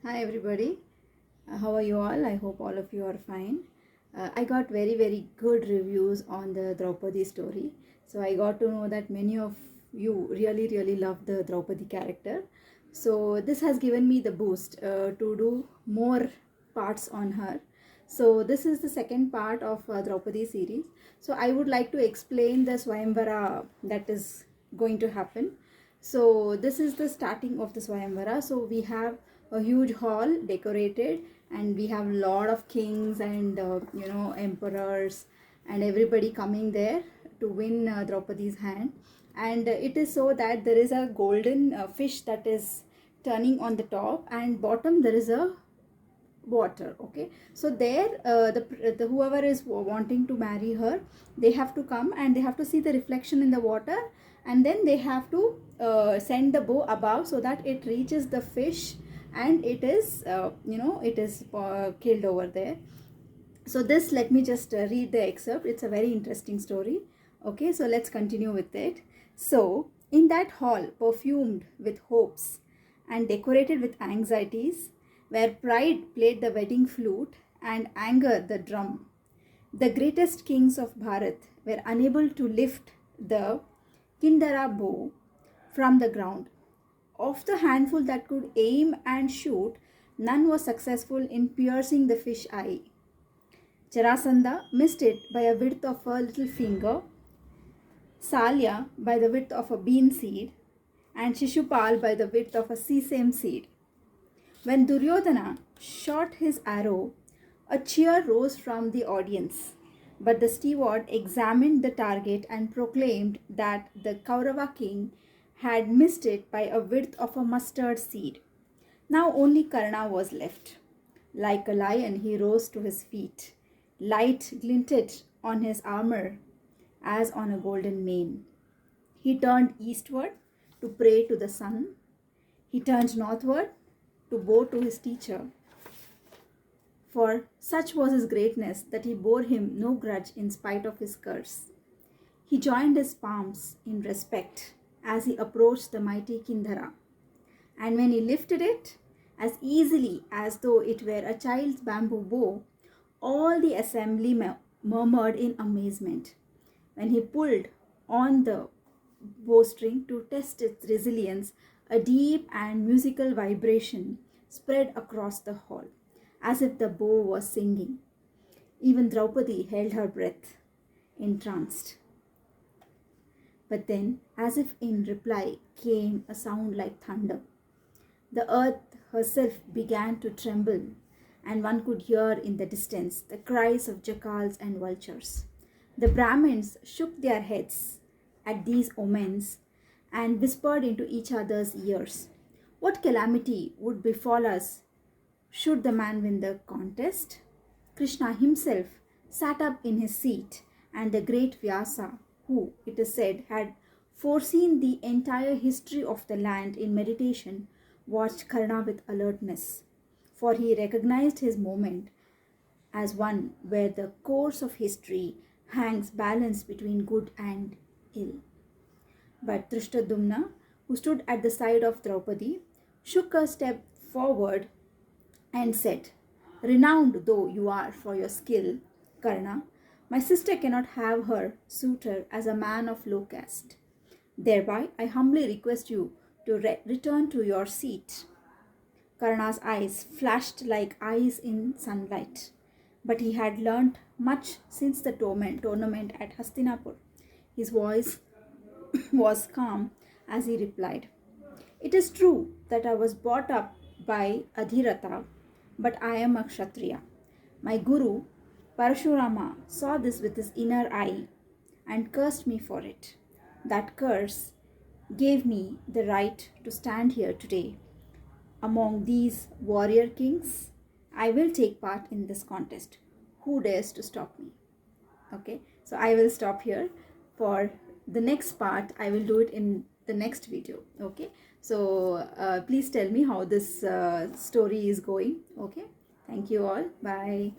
Hi everybody, how are you all? I hope all of you are fine. I got very good reviews on the Draupadi story. So I got to know that many of you really love the Draupadi character. So this has given me the boost to do more parts on her. So this is the second part of Draupadi series. So I would like to explain the Swayamvara that is going to happen. So this is the starting of the Swayamvara. So we have a huge hall decorated, and we have a lot of kings and emperors and everybody coming there to win Draupadi's hand. And it is so that there is a golden fish that is turning on the top, and bottom there is a water. Okay, so there the whoever is wanting to marry her, they have to come and they have to see the reflection in the water, and then they have to send the bow above so that it reaches the fish, and it is killed over there. So this, let me just read the excerpt. It's a very interesting story. Okay, so let's continue with it. So in that hall perfumed with hopes and decorated with anxieties, where pride played the wedding flute and anger the drum, the greatest kings of Bharat were unable to lift the Kindara bow from the ground. Of the handful that could aim and shoot, none was successful in piercing the fish eye. Jarasandha missed it by a width of a little finger, Salya by the width of a bean seed, and Shishupal by the width of a sesame seed. When Duryodhana shot his arrow, a cheer rose from the audience, but the steward examined the target and proclaimed that the Kaurava king had missed it by a width of a mustard seed. Now only Karna was left. Like a lion, he rose to his feet. Light glinted on his armor as on a golden mane. He turned eastward to pray to the sun. He turned northward to bow to his teacher. For such was his greatness that he bore him no grudge in spite of his curse. He joined his palms in respect as he approached the mighty Kindara, and when he lifted it, as easily as though it were a child's bamboo bow, all the assembly murmured in amazement. When he pulled on the bowstring to test its resilience, a deep and musical vibration spread across the hall, as if the bow was singing. Even Draupadi held her breath, entranced. But then, as if in reply, came a sound like thunder. The earth herself began to tremble, and one could hear in the distance the cries of jackals and vultures. The Brahmins shook their heads at these omens and whispered into each other's ears. What calamity would befall us should the man win the contest? Krishna himself sat up in his seat, and the great Vyasa, who, it is said, had foreseen the entire history of the land in meditation, watched Karna with alertness, for he recognized his moment as one where the course of history hangs balanced between good and ill. But Drishtadumna, who stood at the side of Draupadi, shook a step forward and said, "Renowned though you are for your skill, Karna, my sister cannot have her suitor as a man of low caste. Thereby, I humbly request you to return to your seat." Karna's eyes flashed like eyes in sunlight, but he had learnt much since the tournament at Hastinapur. His voice was calm as he replied, "It is true that I was brought up by Adhirata, but I am a Kshatriya. My guru, Parashurama, saw this with his inner eye and cursed me for it. That curse gave me the right to stand here today. Among these warrior kings, I will take part in this contest. Who dares to stop me?" Okay, so I will stop here. For the next part, I will do it in the next video. Okay, so please tell me how this story is going. Okay, thank you all. Bye.